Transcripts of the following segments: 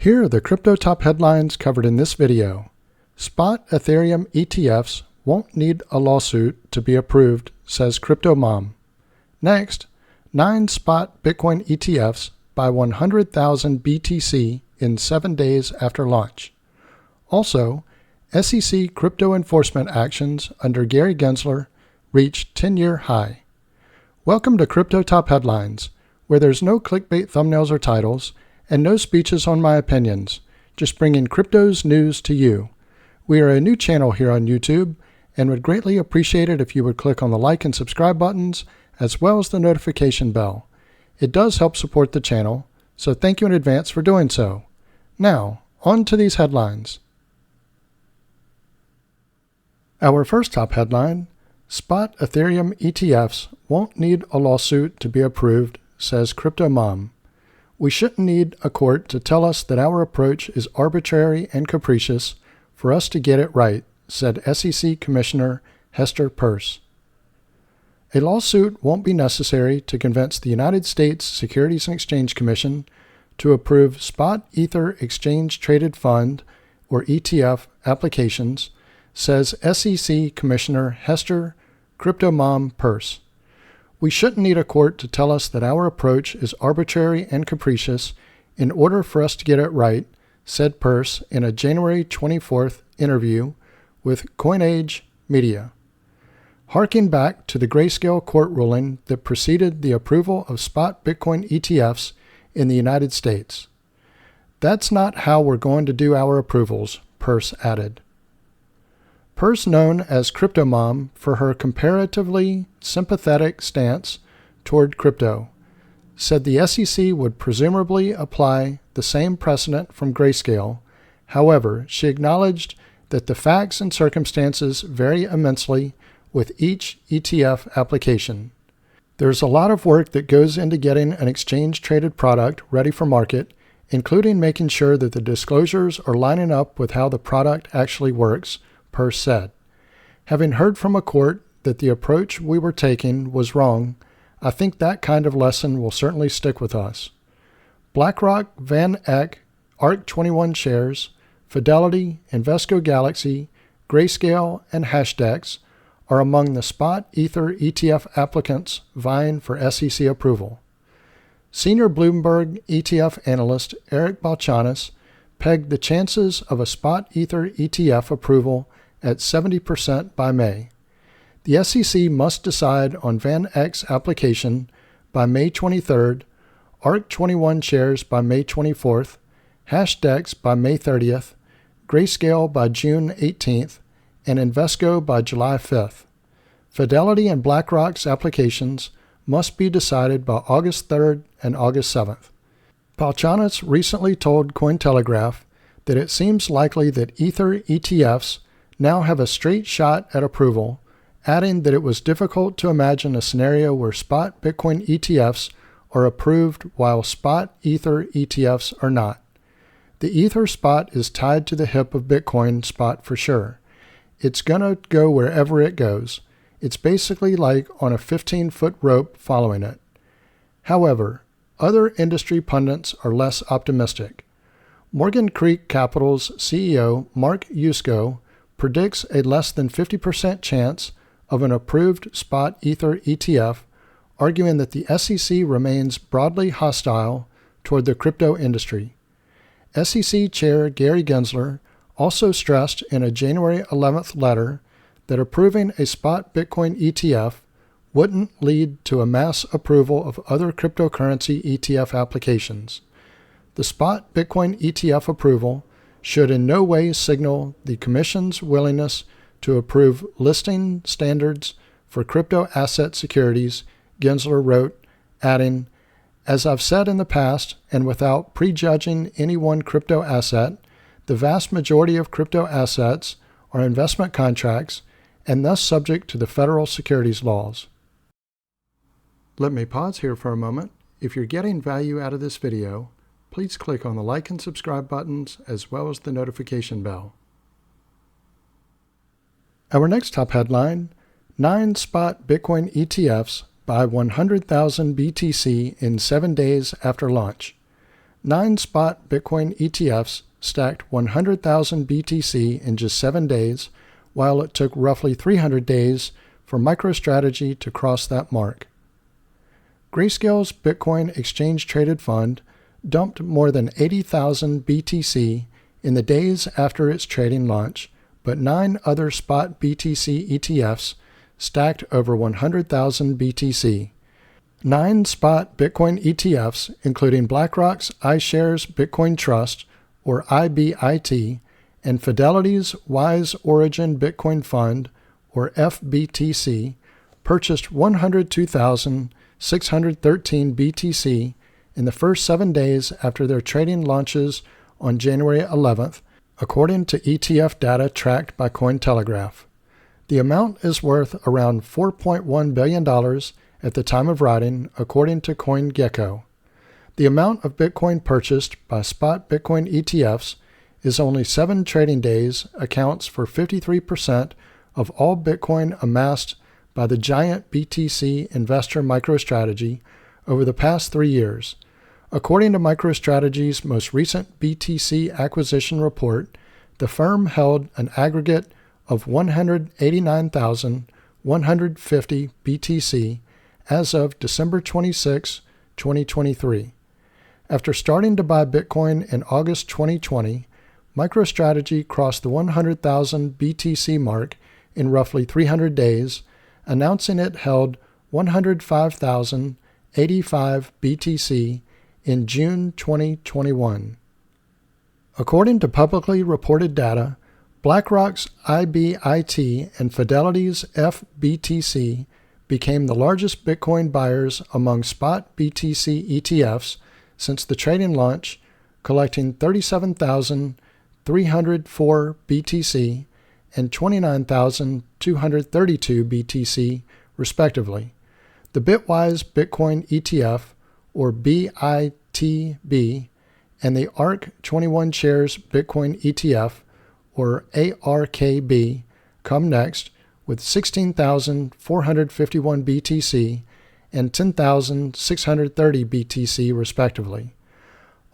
Here are the crypto top headlines covered in this video. Spot Ethereum ETFs won't need a lawsuit to be approved, says Crypto Mom. Next, 9 spot Bitcoin ETFs buy 100,000 BTC in 7 days after launch. Also, SEC crypto enforcement actions under Gary Gensler reached 10-year high. Welcome to Crypto Top Headlines, where there's no clickbait thumbnails or titles, and no speeches on my opinions, just bringing crypto's news to you. We are a new channel here on YouTube, and would greatly appreciate it if you would click on the like and subscribe buttons, as well as the notification bell. It does help support the channel, so thank you in advance for doing so. Now, on to these headlines. Our first top headline, Spot Ethereum ETFs won't need a lawsuit to be approved, says Crypto Mom. We shouldn't need a court to tell us that our approach is arbitrary and capricious for us to get it right, said SEC Commissioner Hester Peirce. A lawsuit won't be necessary to convince the United States Securities and Exchange Commission to approve spot Ether Exchange Traded Fund, or ETF, applications, says SEC Commissioner Hester Crypto Mom Peirce. We shouldn't need a court to tell us that our approach is arbitrary and capricious in order for us to get it right, said Peirce in a January 24th interview with CoinAge Media. Harking back to the Grayscale court ruling that preceded the approval of spot Bitcoin ETFs in the United States. That's not how we're going to do our approvals, Peirce added. Peirce, known as Crypto Mom for her comparatively sympathetic stance toward crypto, said the SEC would presumably apply the same precedent from Grayscale. However, she acknowledged that the facts and circumstances vary immensely with each ETF application. There's a lot of work that goes into getting an exchange-traded product ready for market, including making sure that the disclosures are lining up with how the product actually works, Peirce said. Having heard from a court that the approach we were taking was wrong, I think that kind of lesson will certainly stick with us. BlackRock, Van Eck, ARK21 Shares, Fidelity, Invesco Galaxy, Grayscale, and Hashdex are among the spot Ether ETF applicants vying for SEC approval. Senior Bloomberg ETF analyst Eric Balchunas pegged the chances of a spot Ether ETF approval at 70% by May. The SEC must decide on Van Eck's application by May 23rd, ARK21 Shares by May 24th, Hashdex by May 30th, Grayscale by June 18th, and Invesco by July 5th. Fidelity and BlackRock's applications must be decided by August 3rd and August 7th. Balchunas recently told Cointelegraph that it seems likely that Ether ETFs now have a straight shot at approval, adding that it was difficult to imagine a scenario where spot Bitcoin ETFs are approved while spot Ether ETFs are not. The Ether spot is tied to the hip of Bitcoin spot for sure. It's gonna go wherever it goes. It's basically like on a 15-foot rope following it. However, other industry pundits are less optimistic. Morgan Creek Capital's CEO Mark Yusko predicts a less than 50% chance of an approved spot Ether ETF, arguing that the SEC remains broadly hostile toward the crypto industry. SEC Chair Gary Gensler also stressed in a January 11th letter that approving a spot Bitcoin ETF wouldn't lead to a mass approval of other cryptocurrency ETF applications. The spot Bitcoin ETF approval should in no way signal the Commission's willingness to approve listing standards for crypto asset securities, Gensler wrote, adding, "As I've said in the past, and without prejudging any one crypto asset, the vast majority of crypto assets are investment contracts and thus subject to the federal securities laws." Let me pause here for a moment. If you're getting value out of this video, please click on the like and subscribe buttons as well as the notification bell. Our next top headline, 9 spot Bitcoin ETFs buy 100,000 BTC in 7 days after launch. 9 spot Bitcoin ETFs stacked 100,000 BTC in just 7 days, while it took roughly 300 days for MicroStrategy to cross that mark. Grayscale's Bitcoin exchange-traded fund dumped more than 80,000 BTC in the days after its trading launch, but 9 other spot BTC ETFs stacked over 100,000 BTC. 9 spot Bitcoin ETFs, including BlackRock's iShares Bitcoin Trust, or IBIT, and Fidelity's Wise Origin Bitcoin Fund, or FBTC, purchased 102,613 BTC in the first 7 days after their trading launches on January 11th, according to ETF data tracked by Cointelegraph. The amount is worth around $4.1 billion at the time of writing, according to CoinGecko. The amount of Bitcoin purchased by spot Bitcoin ETFs is only 7 trading days, accounts for 53% of all Bitcoin amassed by the giant BTC investor MicroStrategy over the past 3 years. According to MicroStrategy's most recent BTC acquisition report, the firm held an aggregate of 189,150 BTC as of December 26, 2023. After starting to buy Bitcoin in August 2020, MicroStrategy crossed the 100,000 BTC mark in roughly 300 days, announcing it held 105,085 BTC in June 2021. According to publicly reported data, BlackRock's IBIT and Fidelity's FBTC became the largest Bitcoin buyers among spot BTC ETFs since the trading launch, collecting 37,304 BTC and 29,232 BTC, respectively. The Bitwise Bitcoin ETF, or BITB, and the ARK21 Shares Bitcoin ETF, or ARKB, come next with 16,451 BTC and 10,630 BTC, respectively.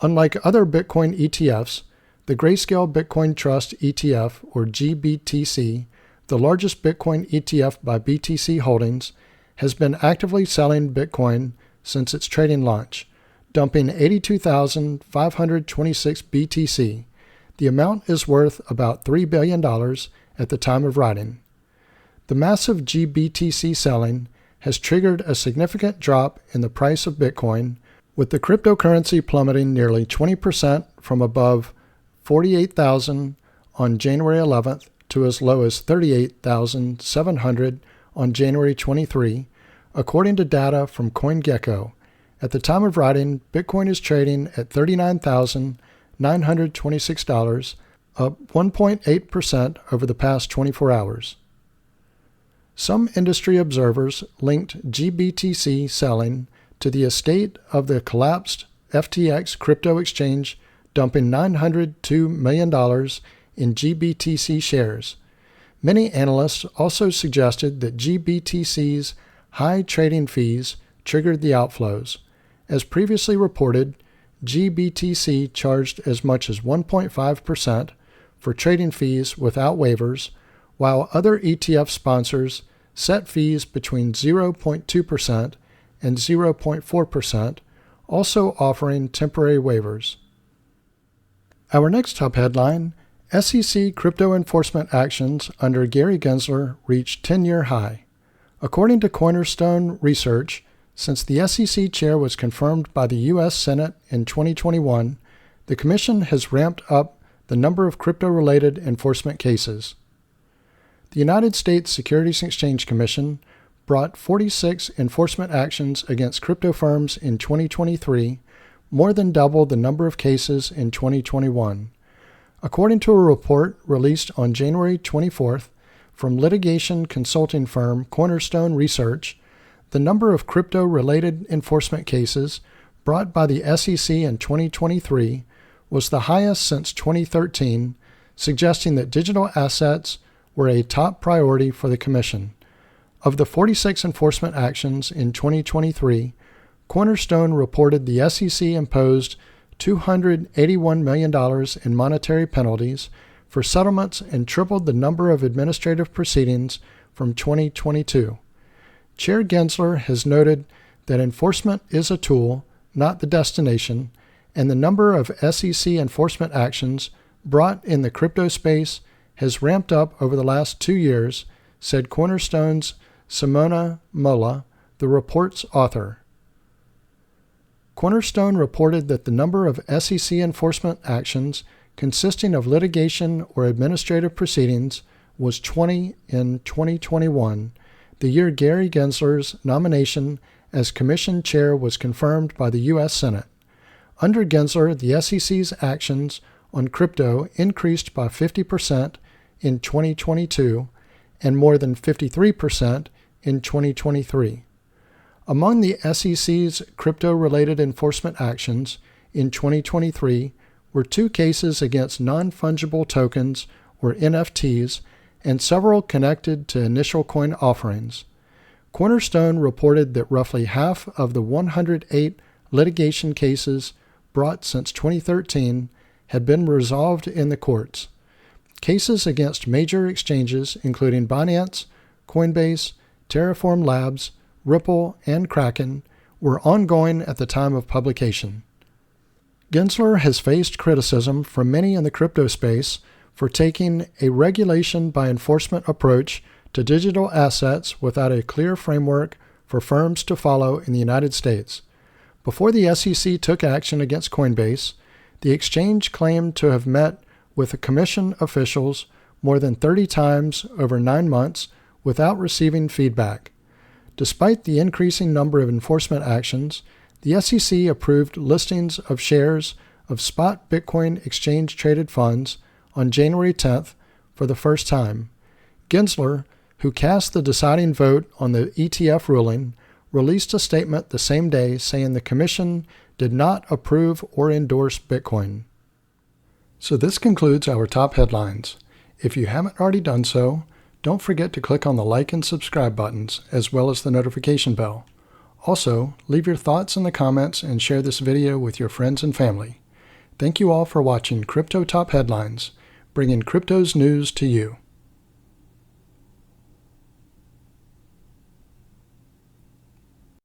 Unlike other Bitcoin ETFs, the Grayscale Bitcoin Trust ETF, or GBTC, the largest Bitcoin ETF by BTC Holdings, has been actively selling Bitcoin since its trading launch, dumping 82,526 BTC. The amount is worth about $3 billion at the time of writing. The massive GBTC selling has triggered a significant drop in the price of Bitcoin, with the cryptocurrency plummeting nearly 20% from above 48,000 on January 11th to as low as 38,700 on January 23, according to data from CoinGecko. At the time of writing, Bitcoin is trading at $39,926, up 1.8% over the past 24 hours. Some industry observers linked GBTC selling to the estate of the collapsed FTX crypto exchange, dumping $902 million in GBTC shares. Many analysts also suggested that GBTC's high trading fees triggered the outflows. As previously reported, GBTC charged as much as 1.5% for trading fees without waivers, while other ETF sponsors set fees between 0.2% and 0.4%, also offering temporary waivers. Our next top headline, SEC crypto enforcement actions under Gary Gensler reached 10-year high. According to Cornerstone Research, since the SEC chair was confirmed by the U.S. Senate in 2021, the Commission has ramped up the number of crypto-related enforcement cases. The United States Securities and Exchange Commission brought 46 enforcement actions against crypto firms in 2023, more than double the number of cases in 2021. According to a report released on January 24th from litigation consulting firm Cornerstone Research, the number of crypto-related enforcement cases brought by the SEC in 2023 was the highest since 2013, suggesting that digital assets were a top priority for the Commission. Of the 46 enforcement actions in 2023, Cornerstone reported the SEC imposed $281 million in monetary penalties for settlements and tripled the number of administrative proceedings from 2022. Chair Gensler has noted that enforcement is a tool, not the destination, and the number of SEC enforcement actions brought in the crypto space has ramped up over the last 2 years, said Cornerstone's Simona Mola, the report's author. Cornerstone reported that the number of SEC enforcement actions consisting of litigation or administrative proceedings was 20 in 2021, the year Gary Gensler's nomination as commission chair was confirmed by the U.S. Senate. Under Gensler, the SEC's actions on crypto increased by 50% in 2022 and more than 53% in 2023. Among the SEC's crypto-related enforcement actions in 2023 were 2 cases against non-fungible tokens, or NFTs, and several connected to initial coin offerings. Cornerstone reported that roughly half of the 108 litigation cases brought since 2013 had been resolved in the courts. Cases against major exchanges including Binance, Coinbase, Terraform Labs, Ripple, and Kraken were ongoing at the time of publication. Gensler has faced criticism from many in the crypto space for taking a regulation by enforcement approach to digital assets without a clear framework for firms to follow in the United States. Before the SEC took action against Coinbase, the exchange claimed to have met with the commission officials more than 30 times over 9 months without receiving feedback. Despite the increasing number of enforcement actions, the SEC approved listings of shares of spot Bitcoin exchange-traded funds on January 10th for the first time. Gensler, who cast the deciding vote on the ETF ruling, released a statement the same day saying the commission did not approve or endorse Bitcoin. So this concludes our top headlines. If you haven't already done so, don't forget to click on the like and subscribe buttons, as well as the notification bell. Also, leave your thoughts in the comments and share this video with your friends and family. Thank you all for watching Crypto Top Headlines, bringing crypto's news to you.